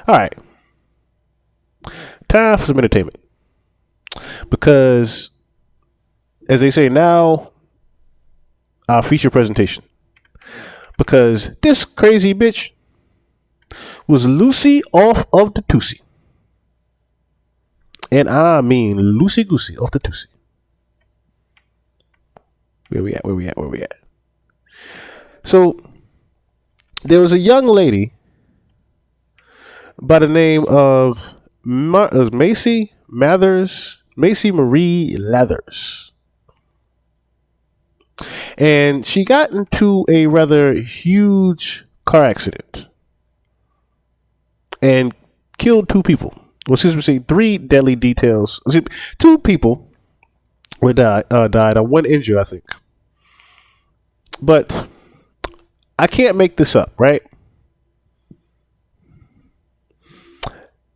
All right, time for some entertainment because, as they say now, our feature presentation. Because this crazy bitch was Lucy off of the Tusi. And I mean Lucy Goosey off the Tusi. Where we at? So, there was a young lady by the name of Macy Marie Lathers. And she got into a rather huge car accident and killed two people. Well, since we see three deadly details, two people were died, one injured, I think. But I can't make this up, right?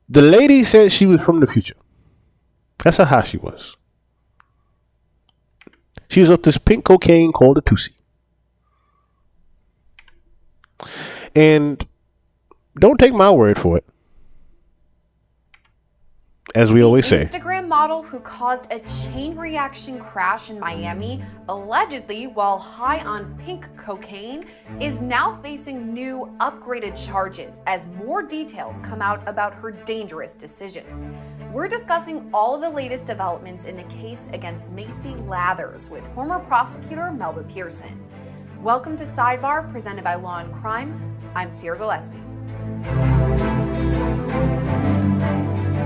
The lady said she was from the future. That's how high she was. She was up this pink cocaine called a Tusi. And don't take my word for it. As we always say. Instagram model who caused a chain reaction crash in Miami, allegedly while high on pink cocaine, is now facing new upgraded charges as more details come out about her dangerous decisions. We're discussing all the latest developments in the case against Macy Lathers with former prosecutor Melba Pearson. Welcome to Sidebar, presented by Law and Crime. I'm Sierra Gillespie.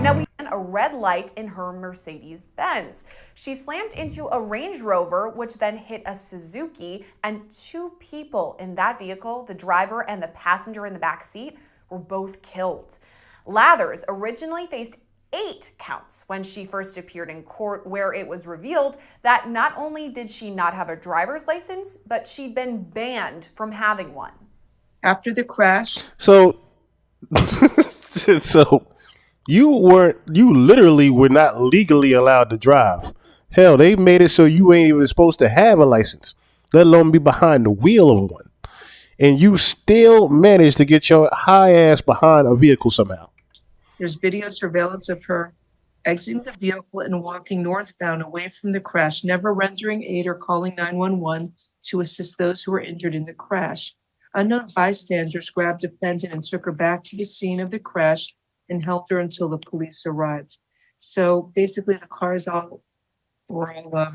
Now, we had a red light in her Mercedes-Benz. She slammed into a Range Rover, which then hit a Suzuki, and two people in that vehicle, the driver and the passenger in the back seat, were both killed. Lathers originally faced 8 counts when she first appeared in court, where it was revealed that not only did she not have a driver's license, but she'd been banned from having one. After the crash. So you literally were not legally allowed to drive. Hell, they made it so you ain't even supposed to have a license, let alone be behind the wheel of one. And you still managed to get your high ass behind a vehicle somehow. There's video surveillance of her exiting the vehicle and walking northbound away from the crash, never rendering aid or calling 911 to assist those who were injured in the crash. Unknown bystanders grabbed the defendant and took her back to the scene of the crash and held her until the police arrived. So basically the cars were all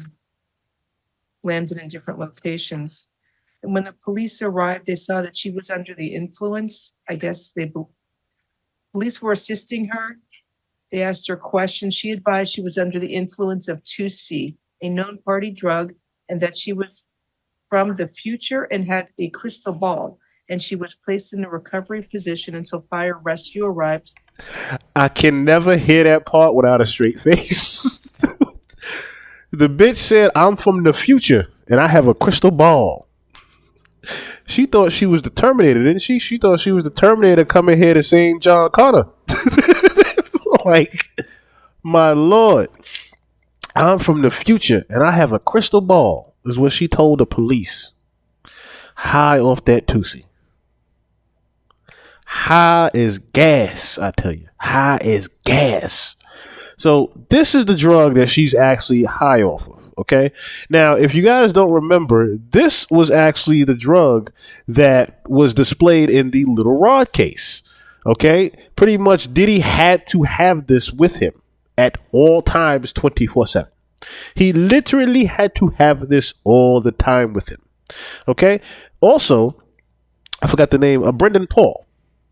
landed in different locations. And when the police arrived, they saw that she was under the influence. I guess police were assisting her. They asked her questions. She advised she was under the influence of Tusi, a known party drug, and that she was from the future and had a crystal ball. And she was placed in a recovery position until fire rescue arrived. I can never hear that part without a straight face. The bitch said, I'm from the future and I have a crystal ball. She thought she was the Terminator, didn't she? She thought she was the Terminator coming here to save John Connor. Like, my Lord. I'm from the future and I have a crystal ball, is what she told the police. High off that Tusi. High as gas, I tell you. High as gas. So this is the drug that she's actually high off of, okay? Now, if you guys don't remember, this was actually the drug that was displayed in the Little Rod case, okay? Pretty much Diddy had to have this with him at all times 24/7. He literally had to have this all the time with him, okay? Also, I forgot the name, Brendan Paul,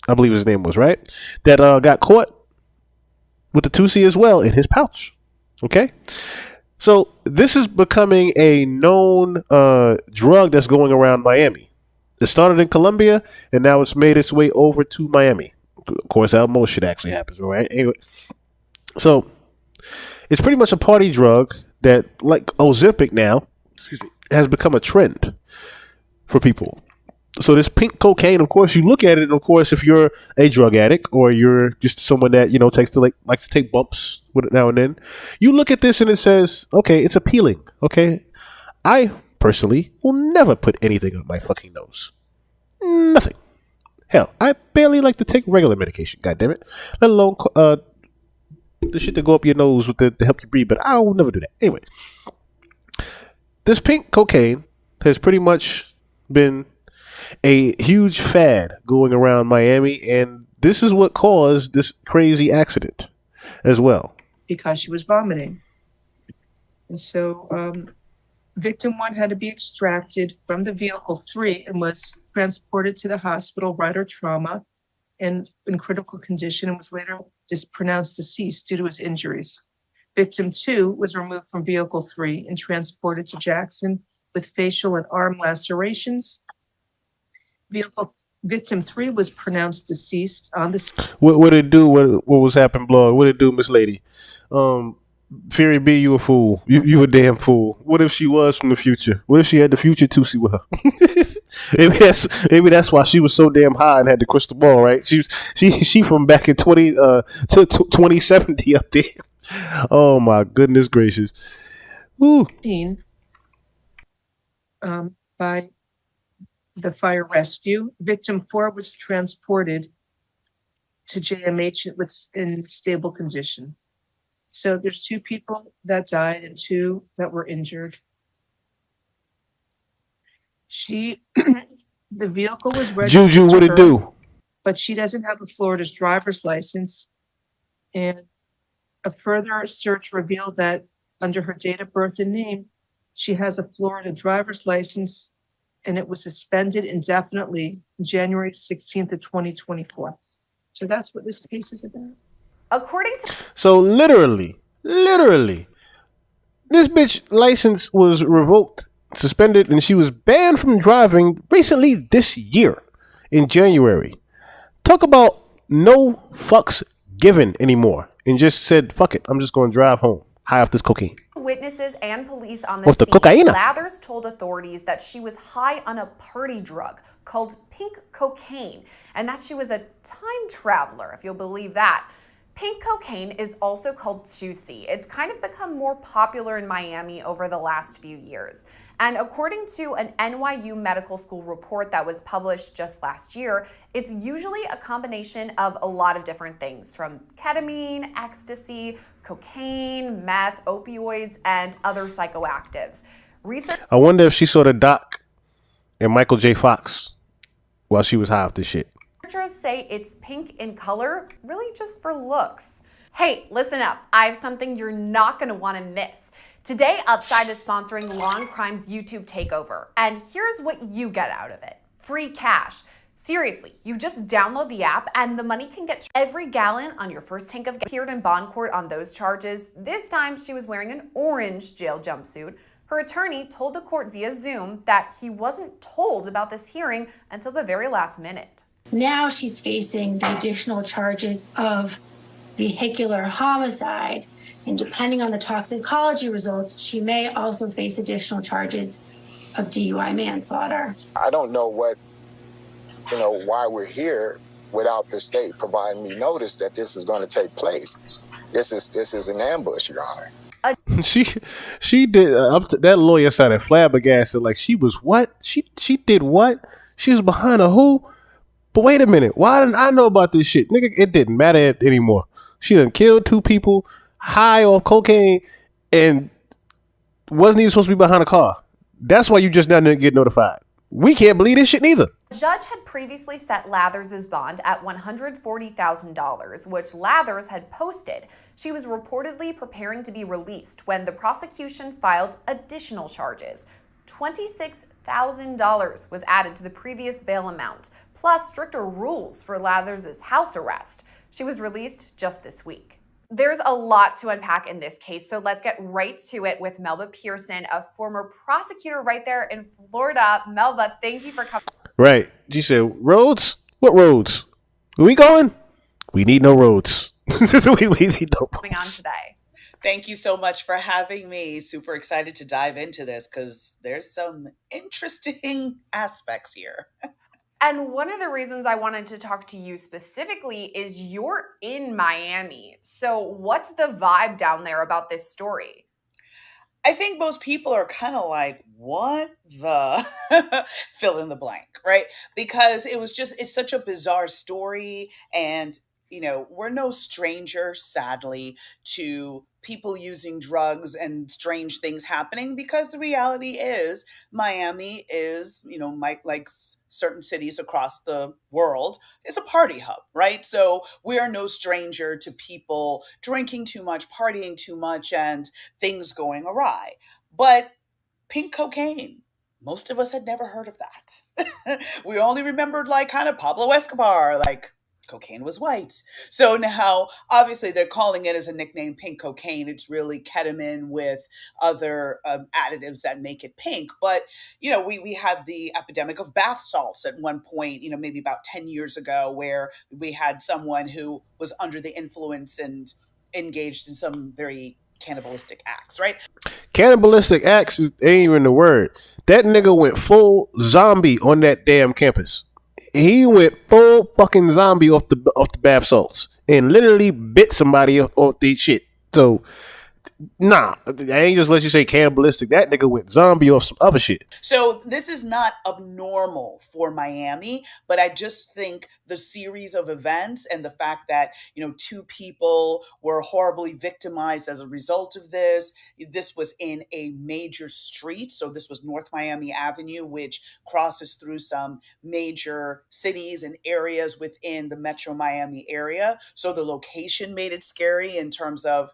I believe his name was, right? That got caught with the Tusi as well in his pouch. Okay? So this is becoming a known drug that's going around Miami. It started in Colombia and now it's made its way over to Miami. Of course, how most shit actually happens, right? Anyway, so it's pretty much a party drug that, like Ozempic now, has become a trend for people. So this pink cocaine, of course, you look at it, and of course, if you're a drug addict or you're just someone that, likes to likes to take bumps with it now and then, you look at this and it says, okay, it's appealing. Okay, I personally will never put anything on my fucking nose. Nothing. Hell, I barely like to take regular medication. God damn it, let alone the shit to go up your nose with to help you breathe. But I will never do that. Anyway, this pink cocaine has pretty much been a huge fad going around Miami, and this is what caused this crazy accident as well. because she was vomiting. And so victim 1 had to be extracted from the vehicle 3 and was transported to the hospital, Ryder Trauma, and in critical condition, and was later pronounced deceased due to his injuries. Victim 2 was removed from vehicle 3 and transported to Jackson with facial and arm lacerations. Victim 3 was pronounced deceased on the scene. What it do? What was happening, blog? What it do, Miss Lady? Fury B, you a fool. You a damn fool. What if she was from the future? What if she had the future Tusi with her? maybe that's why she was so damn high and had the crystal ball, right? She from back in 2070 up there. Oh my goodness gracious. Ooh. By the fire rescue. Victim 4 was transported to JMH in stable condition. So there's 2 people that died and 2 that were injured. The vehicle was registered Juju, what to it her, do? but she doesn't have a Florida's driver's license. And a further search revealed that under her date of birth and name, she has a Florida driver's license, and it was suspended indefinitely January 16th of 2024. So that's what this case is about. According to So literally, this bitch license was revoked, suspended, and she was banned from driving recently this year in January. Talk about no fucks given anymore, and just said, fuck it, I'm just going to drive home high off this cocaine. witnesses and police on the What's the scene, cocaine? Lathers told authorities that she was high on a party drug called pink cocaine, and that she was a time traveler, if you'll believe that. Pink cocaine is also called Tusi. It's kind of become more popular in Miami over the last few years. And according to an NYU medical school report that was published just last year, it's usually a combination of a lot of different things, from ketamine, ecstasy, cocaine, meth, opioids, and other psychoactives. I wonder if she saw the doc and Michael J. Fox while she was high off this shit. Researchers say it's pink in color, really just for looks. Hey, listen up. I have something you're not going to want to miss. Today, Upside is sponsoring Law and Crime's YouTube takeover, and here's what you get out of it. Free cash. Seriously, you just download the app and the money can get every gallon on your first tank of gas. Appeared in bond court on those charges. This time, she was wearing an orange jail jumpsuit. Her attorney told the court via Zoom that he wasn't told about this hearing until the very last minute. Now she's facing the additional charges of vehicular homicide, and depending on the toxicology results, she may also face additional charges of DUI manslaughter. I don't know why we're here without the state providing me notice that this is going to take place. This is an ambush, Your Honor. She did that lawyer sounded flabbergasted, like she was what? She did what? She was behind a who? But wait a minute, why didn't I know about this shit? Nigga, it didn't matter anymore. She done killed 2 people, high off cocaine, and wasn't even supposed to be behind a car. That's why you just now didn't get notified. We can't believe this shit neither. The judge had previously set Lathers' bond at $140,000, which Lathers had posted. She was reportedly preparing to be released when the prosecution filed additional charges. $26,000 was added to the previous bail amount, plus stricter rules for Lathers' house arrest. She was released just this week. There's a lot to unpack in this case, so let's get right to it with Melba Pearson, a former prosecutor right there in Florida. Melba, thank you for coming. Right. She said, roads? What roads? Are we going? We need no roads. we need no roads. Coming on today. Thank you so much for having me. Super excited to dive into this because there's some interesting aspects here. And one of the reasons I wanted to talk to you specifically is you're in Miami. So what's the vibe down there about this story? I think most people are kind of like, what the fill in the blank, right? Because it's such a bizarre story. And, we're no stranger, sadly, to people using drugs and strange things happening because the reality is Miami is, like certain cities across the world, is a party hub, right? So we are no stranger to people drinking too much, partying too much, and things going awry. But pink cocaine, most of us had never heard of that. We only remembered like kind of Pablo Escobar, like cocaine was white. So now, obviously, they're calling it as a nickname pink cocaine. It's really ketamine with other additives that make it pink. But, we had the epidemic of bath salts at one point, maybe about 10 years ago, where we had someone who was under the influence and engaged in some very cannibalistic acts, right? Cannibalistic acts ain't even the word. That nigga went full zombie on that damn campus. He went full fucking zombie off the bath salts and literally bit somebody off their shit. So nah, I ain't just let you say cannibalistic. That nigga went zombie off some other shit. So this is not abnormal for Miami, but I just think the series of events and the fact that, two people were horribly victimized as a result of this. This was in a major street. So this was North Miami Avenue, which crosses through some major cities and areas within the Metro Miami area. So the location made it scary in terms of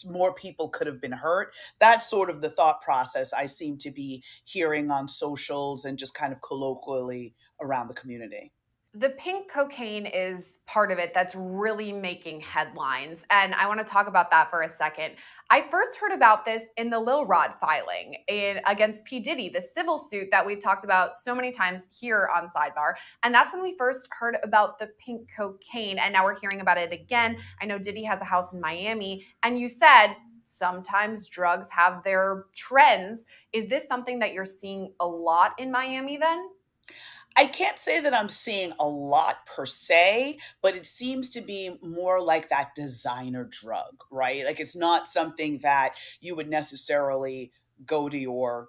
more people could have been hurt. That's sort of the thought process I seem to be hearing on socials and just kind of colloquially around the community. The pink cocaine is part of it that's really making headlines. And I want to talk about that for a second. I first heard about this in the Lil Rod filing against P. Diddy, the civil suit that we've talked about so many times here on Sidebar. And that's when we first heard about the pink cocaine. And now we're hearing about it again. I know Diddy has a house in Miami. And you said sometimes drugs have their trends. Is this something that you're seeing a lot in Miami then? I can't say that I'm seeing a lot per se, but it seems to be more like that designer drug, right? Like it's not something that you would necessarily go to your,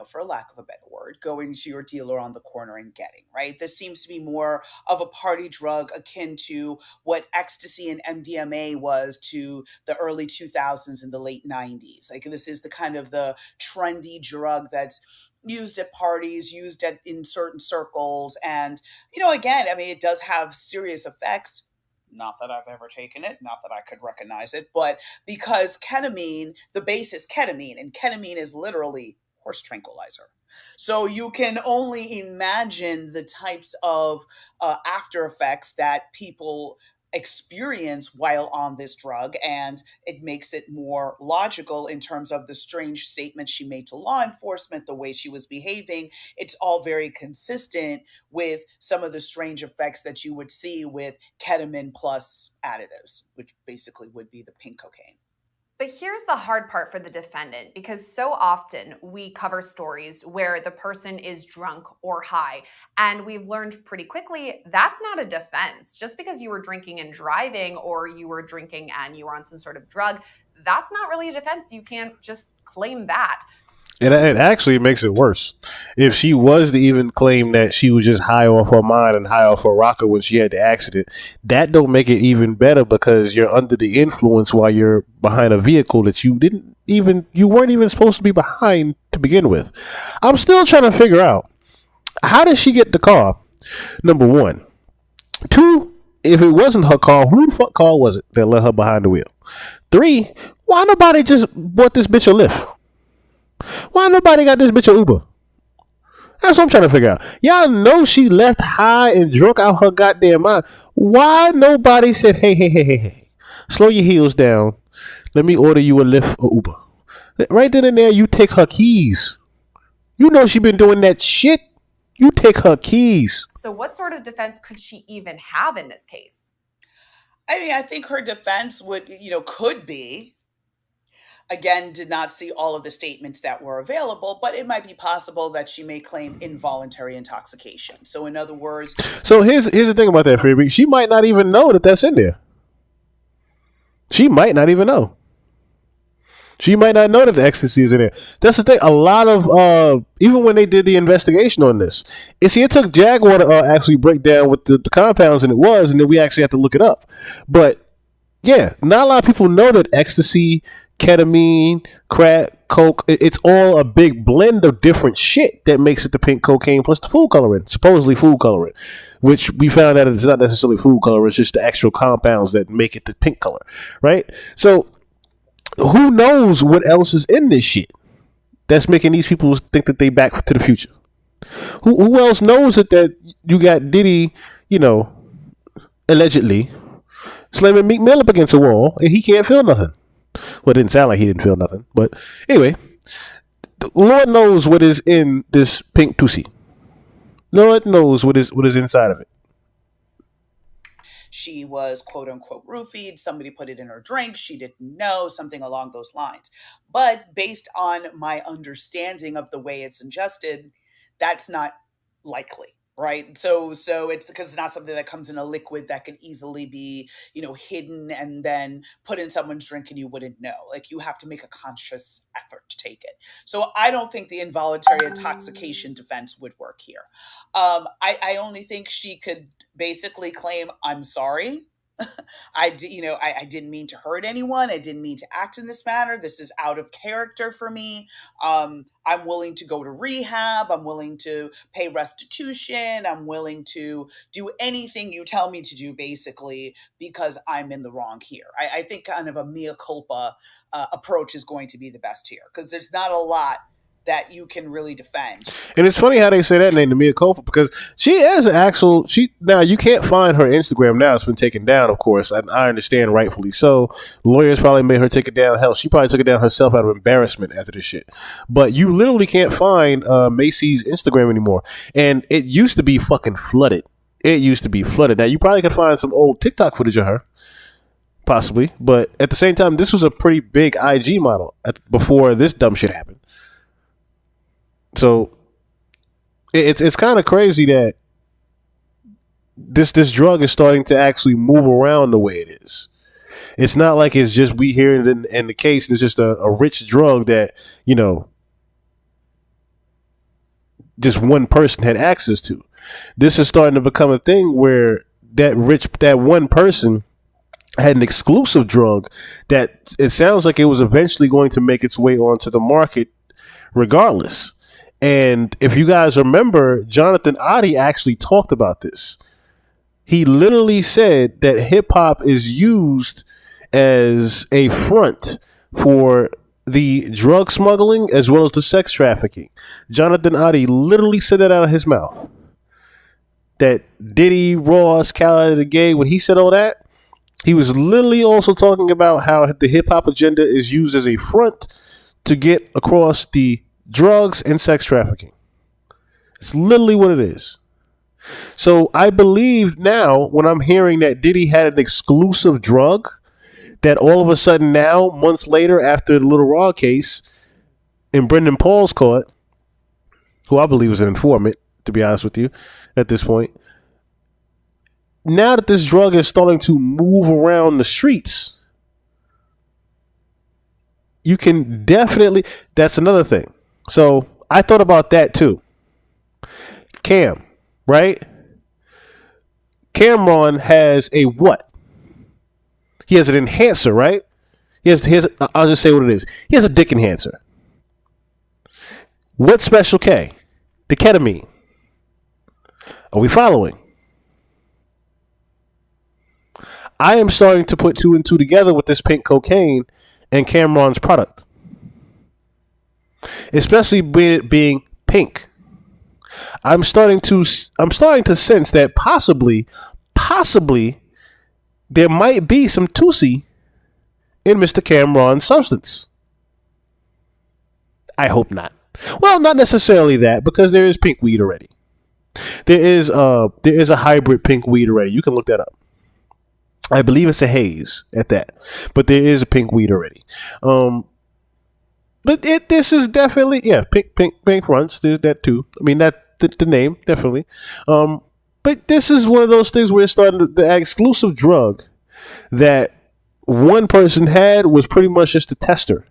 for lack of a better word, going to your dealer on the corner and getting, right? This seems to be more of a party drug akin to what ecstasy and MDMA was to the early 2000s and the late 90s. Like this is the kind of the trendy drug that's used at parties, used in certain circles. And, again, I mean, it does have serious effects. Not that I've ever taken it, not that I could recognize it, but because ketamine, the base is ketamine, and ketamine is literally horse tranquilizer. So you can only imagine the types of after effects that people experience while on this drug, and it makes it more logical in terms of the strange statements she made to law enforcement, the way she was behaving. It's all very consistent with some of the strange effects that you would see with ketamine plus additives, which basically would be the pink cocaine. But here's the hard part for the defendant, because so often we cover stories where the person is drunk or high, and we've learned pretty quickly that's not a defense. Just because you were drinking and driving, or you were drinking and you were on some sort of drug, that's not really a defense. You can't just claim that. It actually makes it worse. If she was to even claim that she was just high off her mind and high off her rocker when she had the accident, that don't make it even better because you're under the influence while you're behind a vehicle that you weren't even supposed to be behind to begin with. I'm still trying to figure out, how did she get the car? Number one. Two, if it wasn't her car, who the fuck car was it that let her behind the wheel? Three, why nobody just bought this bitch a lift? Why nobody got this bitch an Uber? That's what I'm trying to figure out. Y'all know she left high and drunk out her goddamn mind. Why nobody said, hey, slow your heels down. Let me order you a Lyft or Uber. Right then and there, you take her keys. You know she been doing that shit. You take her keys. So what sort of defense could she even have in this case? I mean, I think her defense could be, again, did not see all of the statements that were available, but it might be possible that she may claim involuntary intoxication. So in other words... So here's the thing about that, Phoebe. She might not even know that that's in there. She might not even know. She might not know that the ecstasy is in there. That's the thing. A lot of even when they did the investigation on this, it took Jaguar to actually break down what the compounds and it was, and then we actually had to look it up. But yeah, not a lot of people know that ecstasy, ketamine, crack, coke, it's all a big blend of different shit that makes it the pink cocaine plus the food coloring, supposedly food coloring, which we found out it's not necessarily food color, it's just the actual compounds that make it the pink color, right? So who knows what else is in this shit that's making these people think that they back to the future? Who else knows that you got Diddy, allegedly slamming Meek Mill up against a wall and he can't feel nothing? Well, it didn't sound like he didn't feel nothing, but anyway, Lord knows what is in this pink Tusi. Lord knows what is inside of it. She was quote unquote roofied. Somebody put it in her drink. She didn't know, something along those lines. But based on my understanding of the way it's ingested, that's not likely. Right. So it's because it's not something that comes in a liquid that can easily be, hidden and then put in someone's drink and you wouldn't know. Like you have to make a conscious effort to take it. So I don't think the involuntary intoxication defense would work here. I only think she could basically claim, I'm sorry. I didn't mean to hurt anyone. I didn't mean to act in this manner. This is out of character for me. I'm willing to go to rehab. I'm willing to pay restitution. I'm willing to do anything you tell me to do, basically, because I'm in the wrong here. I think kind of a mea culpa approach is going to be the best here because there's not a lot that you can really defend. And it's funny how they say that name, the Mia Culpa, because she is now you can't find her Instagram now. It's been taken down, of course, and I understand rightfully so. Lawyers probably made her take it down. Hell, she probably took it down herself out of embarrassment after this shit. But you literally can't find Macy's Instagram anymore. And it used to be fucking flooded. It used to be flooded. Now, you probably could find some old TikTok footage of her. Possibly. But at the same time, this was a pretty big IG model before this dumb shit happened. So it's kind of crazy that this drug is starting to actually move around the way it is. It's not like it's just we hear it in the case. It's just a rich drug that just one person had access to. This is starting to become a thing where that one person had an exclusive drug that it sounds like it was eventually going to make its way onto the market regardless. And if you guys remember, Jonathan Oddie actually talked about this. He literally said that hip hop is used as a front for the drug smuggling as well as the sex trafficking. Jonathan Oddie literally said that out of his mouth. That Diddy, Ross, Khaled, the Gay, when he said all that, he was literally also talking about how the hip hop agenda is used as a front to get across the drugs and sex trafficking. It's literally what it is. So I believe now when I'm hearing that Diddy had an exclusive drug, that all of a sudden now, months later after the Little Raw case in Brendan Paul's court, who I believe was an informant, to be honest with you, at this point, now that this drug is starting to move around the streets, you can definitely, that's another thing. So I thought about that too. Cam, right? Cameron has a what? He has an enhancer, right? He has I'll just say what it is. He has a dick enhancer. What's Special K? The ketamine. Are we following? I am starting to put two and two together with this pink cocaine and Cameron's product. Especially being pink. I'm starting to sense that possibly there might be some Tusi in Mr. Cameron's substance. I hope not. Well, not necessarily that, because there is pink weed already. There is a hybrid pink weed already. You can look that up. I believe it's a haze at that, but there is a pink weed already. But this is definitely pink fronts. There's that too. I mean that the name definitely. But this is one of those things where it's starting the exclusive drug that one person had was pretty much just a tester.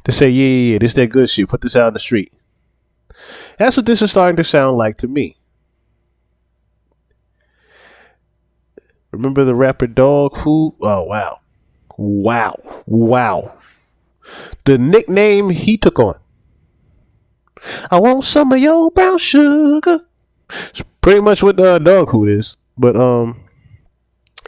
to say, yeah, this that good shit. Put this out in the street. That's what this is starting to sound like to me. Remember the rapper Dog Food? Oh, wow. Wow. The nickname he took on. I want some of your brown sugar. It's pretty much what Dog Food is. But,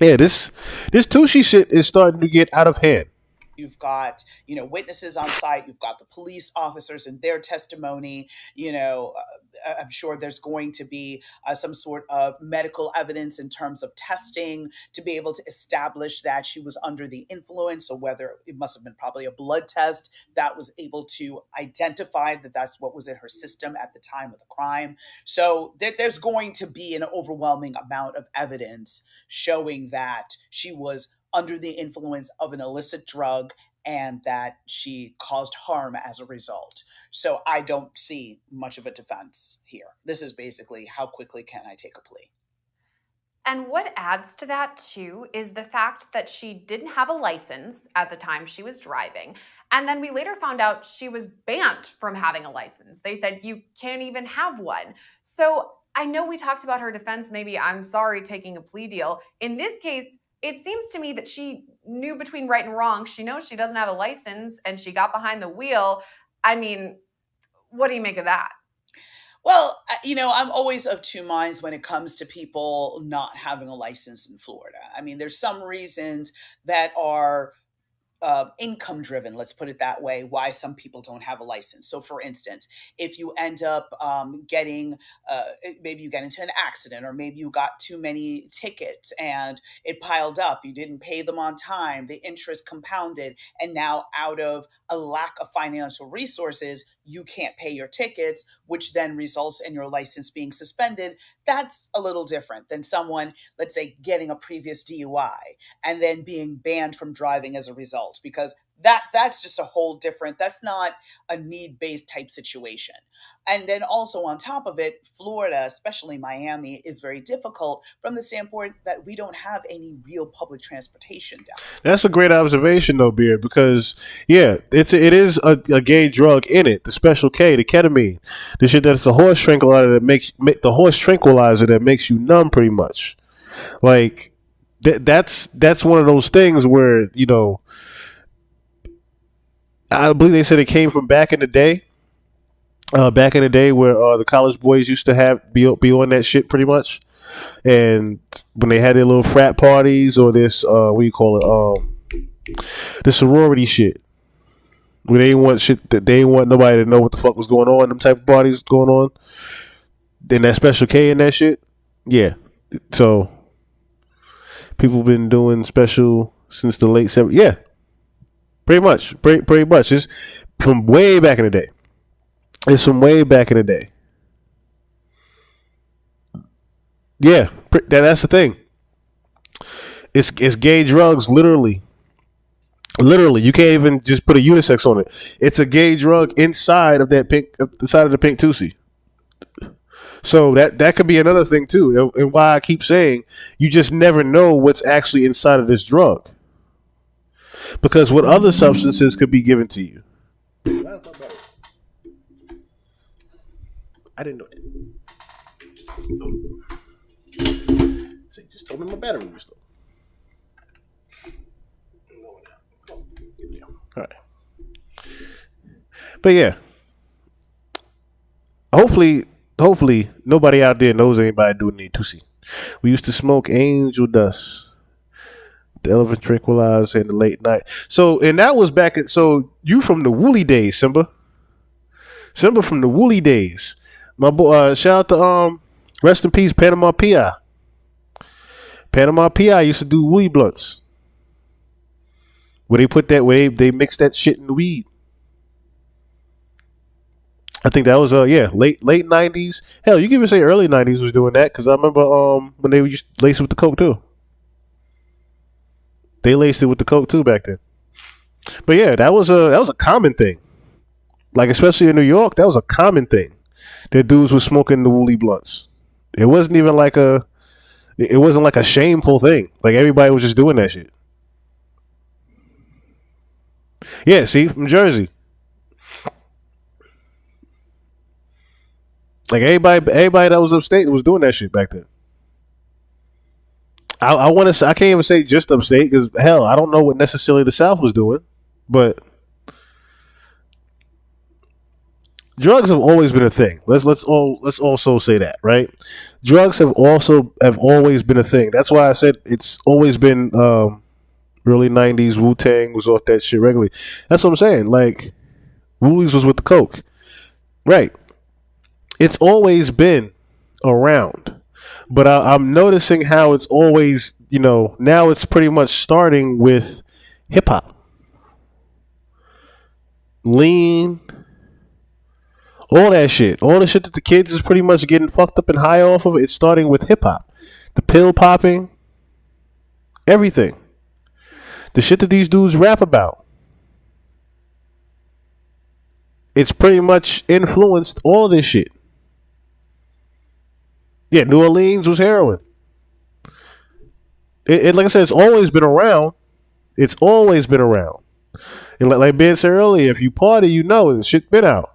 yeah, this Tusi shit is starting to get out of hand. You've got, witnesses on site. You've got the police officers and their testimony. I'm sure there's going to be some sort of medical evidence in terms of testing to be able to establish that she was under the influence. So whether it must have been probably a blood test that was able to identify that that's what was in her system at the time of the crime. So there's going to be an overwhelming amount of evidence showing that she was under the influence of an illicit drug and that she caused harm as a result. So I don't see much of a defense here. This is basically, how quickly can I take a plea? And what adds to that, too, is the fact that she didn't have a license at the time she was driving. And then we later found out she was banned from having a license. They said you can't even have one. So I know we talked about her defense, maybe I'm sorry taking a plea deal. In this case, it seems to me that she knew between right and wrong. She knows she doesn't have a license and she got behind the wheel. I mean, what do you make of that? Well, I'm always of two minds when it comes to people not having a license in Florida. I mean, there's some reasons that are income driven, let's put it that way, why some people don't have a license. So for instance, if you end up getting, maybe you get into an accident, or maybe you got too many tickets and it piled up, you didn't pay them on time, the interest compounded, and now out of a lack of financial resources, you can't pay your tickets, which then results in your license being suspended. That's a little different than someone, let's say, getting a previous DUI and then being banned from driving as a result, because that's just a whole different, that's not a need-based type situation. And then also on top of it, Florida, especially Miami, is very difficult from the standpoint that we don't have any real public transportation down there. That's a great observation, though, Beard, because it is a gay drug in it. The Special K, the ketamine, the shit that's the horse tranquilizer that makes you numb, pretty much. Like that's one of those things where I believe they said it came from back in the day. Back in the day, where the college boys used to be on that shit pretty much, and when they had their little frat parties or this what do you call it, the sorority shit, where they didn't want nobody to know what the fuck was going on. Them type of parties going on. Then that Special K and that shit, yeah. So people have been doing special since the late 70s. Yeah, pretty much. It's from way back in the day. Yeah, that's the thing. It's gay drugs, literally. Literally, you can't even just put a unisex on it. It's a gay drug inside of the pink Tusi. So that could be another thing too, and why I keep saying you just never know what's actually inside of this drug, because what other substances could be given to you. I didn't know that. See, just told me my battery was low. All right, but yeah, hopefully nobody out there knows anybody doing any Tusi. We used to smoke angel dust, the elephant tranquilizer in the late night. So, and that was back at, so you from the Woolly days, Simba from the Woolly days. My boy, shout out to rest in peace, Panama P.I. Panama P.I. used to do Woolly blunts, where they mix that shit in the weed. I think that was late 90s. Hell, you can even say early 90s was doing that, because I remember when they used to lace it with the coke too. They laced it with the coke too back then. But yeah, that was a common thing. Like, especially in New York, that was a common thing. That dudes were smoking the Woolly blunts. It wasn't even like a shameful thing. Like, everybody was just doing that shit. Yeah, see, from Jersey. Like everybody that was upstate was doing that shit back then. I want to. I can't even say just upstate because hell, I don't know what necessarily the South was doing, but drugs have always been a thing. Let's also say that, right? Drugs have always been a thing. That's why I said it's always been early '90s. Wu Tang was off that shit regularly. That's what I'm saying. Like Woolies was with the coke, right? It's always been around, but I'm noticing how it's always, now it's pretty much starting with hip hop, lean, all that shit, all the shit that the kids is pretty much getting fucked up and high off of. It's starting with hip hop, the pill popping, everything, the shit that these dudes rap about. It's pretty much influenced all of this shit. Yeah, New Orleans was heroin. It like I said, it's always been around. It's always been around. And like Ben said earlier, if you party, the shit been out.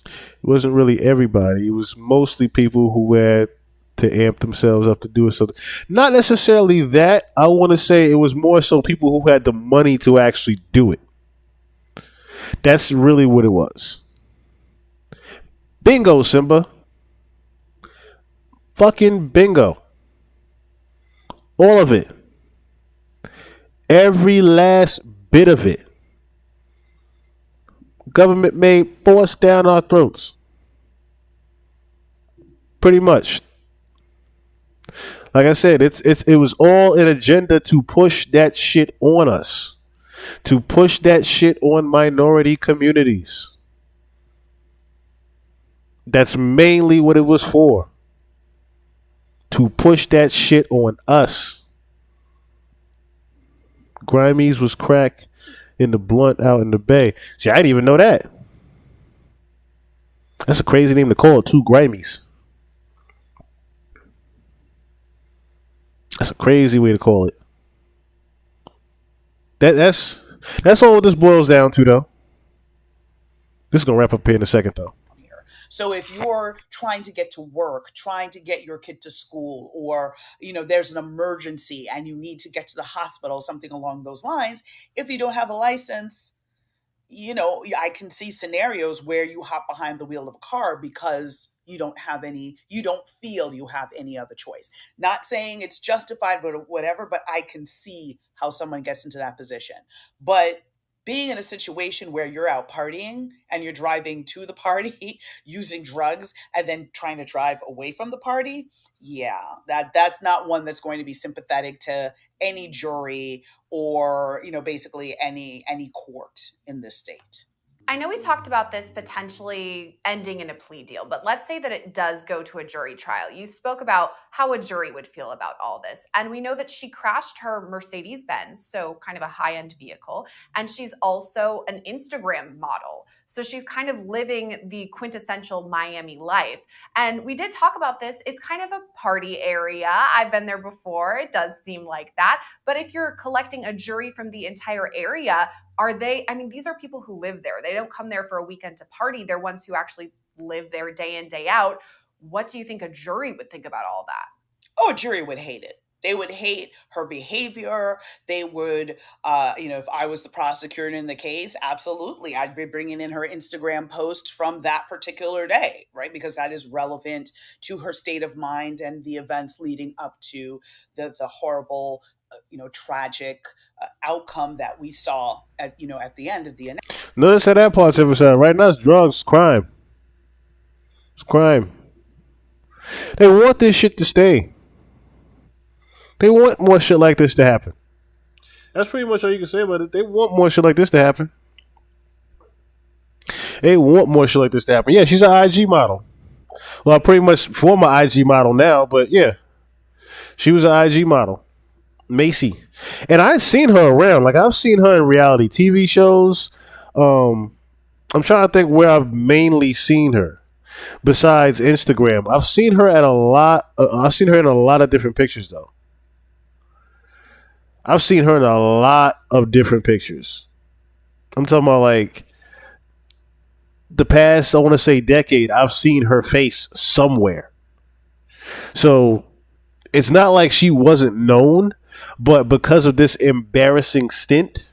It wasn't really everybody. It was mostly people who had to amp themselves up to do something. Not necessarily that. I want to say it was more so people who had the money to actually do it. That's really what it was. Bingo, Simba. Fucking bingo. All of it. Every last bit of it. Government made force down our throats. Pretty much. Like I said, it was all an agenda to push that shit on us. To push that shit on minority communities. That's mainly what it was for. To push that shit on us. Grimies was crack in the blunt out in the bay. See, I didn't even know that. That's a crazy name to call it, two Grimies. That's a crazy way to call it. That's all what this boils down to, though. This is gonna wrap up here in a second, though. So if you're trying to get to work, trying to get your kid to school, or there's an emergency and you need to get to the hospital, something along those lines, if you don't have a license, I can see scenarios where you hop behind the wheel of a car because you don't feel you have any other choice. Not saying it's justified, but whatever, but I can see how someone gets into that position. But being in a situation where you're out partying and you're driving to the party using drugs and then trying to drive away from the party, yeah, that's not one that's going to be sympathetic to any jury or basically any court in this state. I know we talked about this potentially ending in a plea deal, but let's say that it does go to a jury trial. You spoke about how a jury would feel about all this. And we know that she crashed her Mercedes Benz, so kind of a high-end vehicle. And she's also an Instagram model. So she's kind of living the quintessential Miami life. And we did talk about this. It's kind of a party area. I've been there before. It does seem like that. But if you're collecting a jury from the entire area, these are people who live there. They don't come there for a weekend to party. They're ones who actually live there day in, day out. What do you think a jury would think about all that? Oh, a jury would hate it. They would hate her behavior. They would, if I was the prosecutor in the case, absolutely, I'd be bringing in her Instagram post from that particular day, right? Because that is relevant to her state of mind and the events leading up to the horrible, tragic outcome that we saw at the end of the announcement. Notice how that part's emphasized. Right now, it's drugs, crime. It's crime. They want this shit to stay. They want more shit like this to happen. That's pretty much all you can say about it. They want more shit like this to happen. They want more shit like this to happen. Yeah, she's an IG model. Well, pretty much former IG model now, but yeah. She was an IG model. Macy. And I've seen her around. Like, I've seen her in reality TV shows. I'm trying to think where I've mainly seen her besides Instagram. I've seen her in a lot of different pictures, though. I've seen her in a lot of different pictures. I'm talking about, like, the past, I want to say decade, I've seen her face somewhere. So it's not like she wasn't known, but because of this embarrassing stint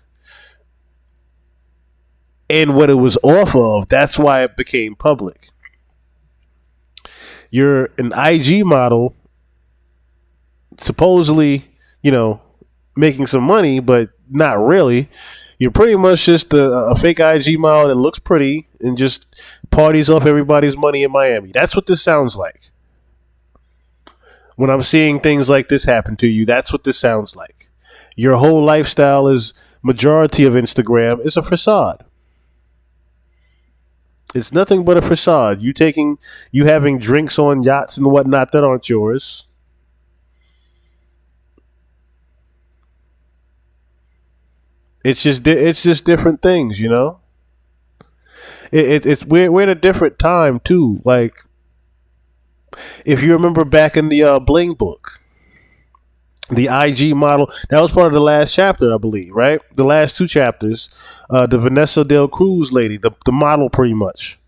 and what it was off of, that's why it became public. You're an IG model, supposedly, making some money, but not really. You're pretty much just a fake IG model that looks pretty and just parties off everybody's money in Miami. That's what this sounds like. When I'm seeing things like this happen to you, that's what this sounds like. Your whole lifestyle is majority of Instagram is a facade. It's nothing but a facade. You having drinks on yachts and whatnot that aren't yours. It's just different things, we're in a different time too. Like, if you remember back in the Bling book, the IG model that was part of the last chapter, I believe, right? The last two chapters, the Vanessa Del Cruz lady, the model, pretty much.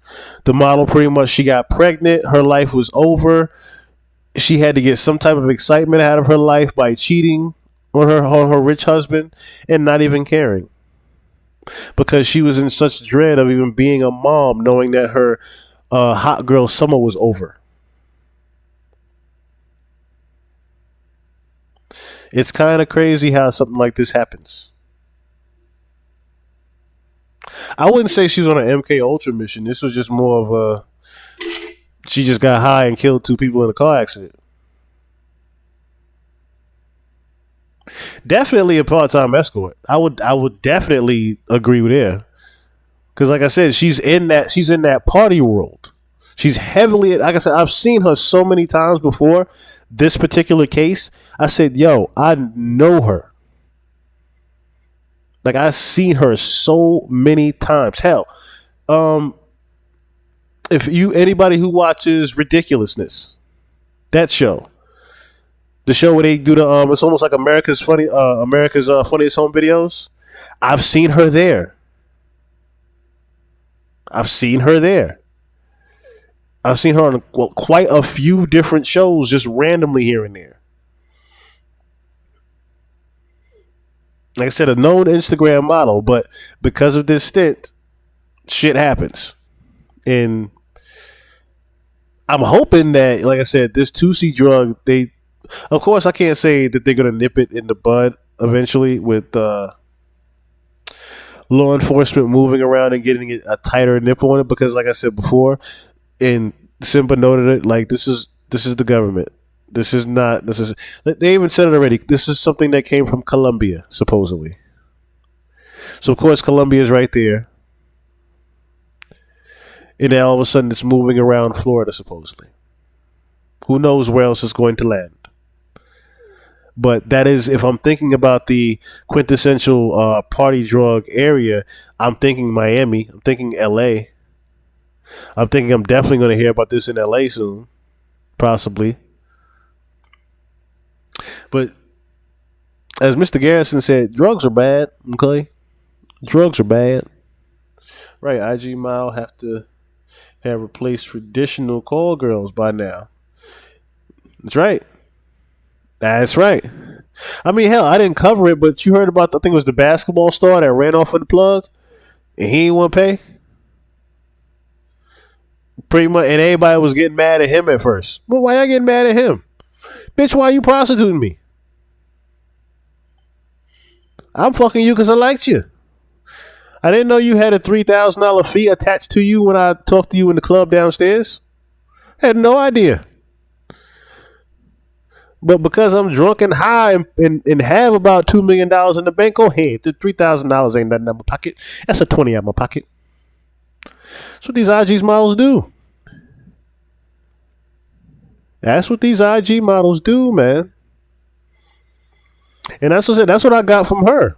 The model, pretty much, she got pregnant. Her life was over. She had to get some type of excitement out of her life by cheating on her rich husband and not even caring, because she was in such dread of even being a mom, knowing that her hot girl summer was over. It's kind of crazy how something like this happens. I wouldn't say she was on an MK Ultra mission. This was just more of she just got high and killed two people in a car accident. Definitely a part-time escort. I would definitely agree with her. Because like I said, she's in that party world. She's heavily, like I said, I've seen her so many times before this particular case. I said, yo, I know her. Like, I've seen her so many times. Hell, if anybody who watches Ridiculousness, that show, the show where they do it's almost like America's Funniest Home Videos. I've seen her there. I've seen her on quite a few different shows, just randomly here and there. Like I said, a known Instagram model, but because of this stint, shit happens. And I'm hoping that, like I said, this Tusi drug, of course, I can't say that they're going to nip it in the bud eventually with law enforcement moving around and getting a tighter nip on it, because like I said before, and Simba noted it, like, this is the government. This is they even said it already. This is something that came from Colombia, supposedly. So of course Colombia is right there. And then all of a sudden it's moving around Florida, supposedly. Who knows where else it's going to land. But that is, if I'm thinking about the quintessential party drug area, I'm thinking Miami. I'm thinking L.A. I'm thinking I'm definitely going to hear about this in L.A. soon. Possibly. But as Mr. Garrison said, drugs are bad, okay? Drugs are bad. Right, IG Mile have to have replaced traditional call girls by now. That's right. That's right. I mean, hell, I didn't cover it, but you heard about, I think it was the basketball star that ran off with the plug and he didn't want to pay? Pretty much, and everybody was getting mad at him at first. Well, why y'all getting mad at him? Bitch, why you prostituting me? I'm fucking you because I liked you. I didn't know you had a $3,000 fee attached to you when I talked to you in the club downstairs. I had no idea. But because I'm drunk and high and have about $2 million in the bank, go ahead. The $3,000 ain't nothing in my pocket. That's a 20 out of my pocket. That's what these IG models do. That's what these IG models do, man. And that's what I got from her.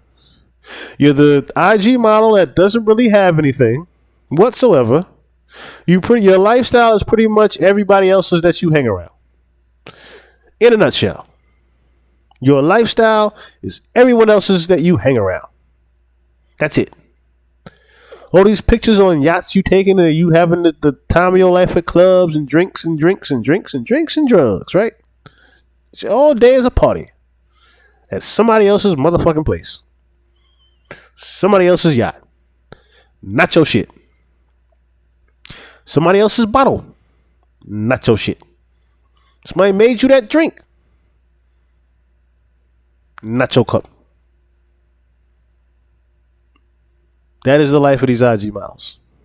You're the IG model that doesn't really have anything whatsoever. Your lifestyle is pretty much everybody else's that you hang around. In a nutshell, your lifestyle is everyone else's that you hang around. That's it. All these pictures on yachts you taking and you having the time of your life at clubs and drinks and drinks and drinks and drinks and drugs, right? All day is a party at somebody else's motherfucking place. Somebody else's yacht. Not your shit. Somebody else's bottle. Not your shit. Somebody made you that drink. Not your cup. That is the life of these IG models.